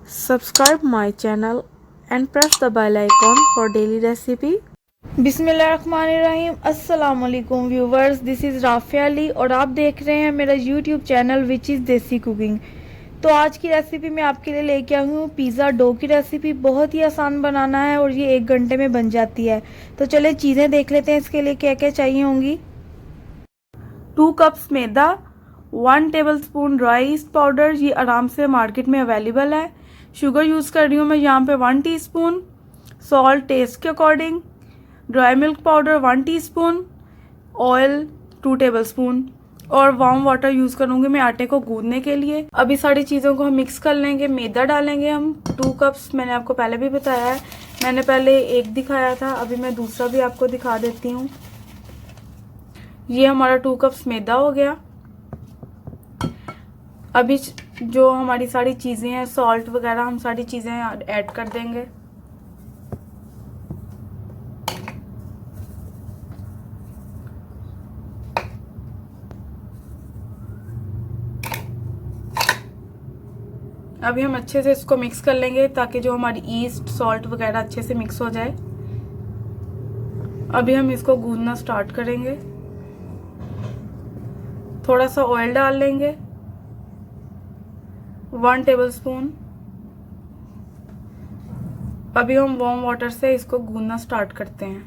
Subscribe my channel and press the bell icon for daily recipe. बिस्मिल्लाहिर्रहमानिर्रहीम। अस्सलाम वालेकुम viewers, this is Rafia Ali और आप देख रहे हैं मेरा यूट्यूब चैनल विच इज़ देसी कुकिंग। तो आज की रेसिपी मैं आपके लिए लेके आई हूँ पिज़्ज़ा डो की रेसिपी। बहुत ही आसान बनाना है और ये 1 घंटे में बन जाती है। तो चले चीज़ें देख लेते हैं इसके लिए क्या क्या चाहिए होंगी। 2 कप्स मैदा, 1 टेबलस्पून राइस पाउडर, ये आराम से मार्केट में अवेलेबल है। शुगर यूज़ कर रही हूँ मैं यहाँ पे 1 टीस्पून, सॉल्ट टेस्ट के according, dry milk powder 1 teaspoon, oil 2 tablespoon और वार्म वाटर यूज़ करूँगी मैं आटे को गूंदने के लिए। अभी सारी चीज़ों को हम मिक्स कर लेंगे। मैदा डालेंगे हम 2 कप्स, मैंने आपको पहले भी बताया है। मैंने पहले एक दिखाया था, अभी मैं दूसरा भी आपको दिखा देती हूँ। ये हमारा 2 कप्स मैदा हो गया। अभी जो हमारी सारी चीज़ें हैं, सॉल्ट वगैरह, हम सारी चीज़ें ऐड कर देंगे। अभी हम अच्छे से इसको मिक्स कर लेंगे ताकि जो हमारी ईस्ट सॉल्ट वगैरह अच्छे से मिक्स हो जाए। अभी हम इसको गूंदना स्टार्ट करेंगे। थोड़ा सा ऑयल डाल लेंगे 1 टेबलस्पून। अभी हम वार्म वाटर से इसको गूंदना स्टार्ट करते हैं।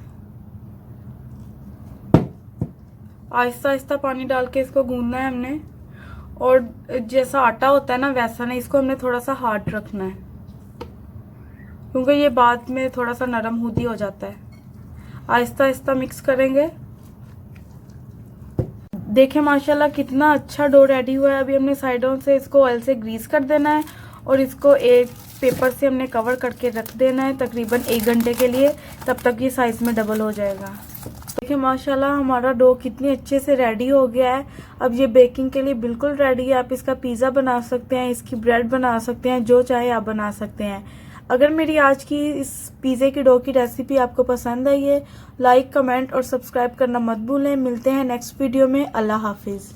आहिस्ता आहिस्ता पानी डाल के इसको गूंदना है हमने, और जैसा आटा होता है ना वैसा नहीं, इसको हमने थोड़ा सा हार्ड रखना है क्योंकि ये बाद में थोड़ा सा नरम हुदी हो जाता है। आहिस्ता आहिस्ता मिक्स करेंगे। देखें माशाल्लाह कितना अच्छा डो रेडी हुआ है। अभी हमने साइडों से इसको ऑयल से ग्रीस कर देना है और इसको एक पेपर से हमने कवर करके रख देना है तकरीबन 1 घंटे के लिए, तब तक ये साइज में डबल हो जाएगा। देखिए माशाल्लाह हमारा डो कितनी अच्छे से रेडी हो गया है। अब ये बेकिंग के लिए बिल्कुल रेडी है। आप इसका पिज़्ज़ा बना सकते हैं, इसकी ब्रेड बना सकते हैं, जो चाहे आप बना सकते हैं। अगर मेरी आज की इस पिज़्ज़े की डो की रेसिपी आपको पसंद आई है, लाइक, कमेंट और सब्सक्राइब करना मत भूलें। मिलते हैं नेक्स्ट वीडियो में। अल्लाह हाफिज़।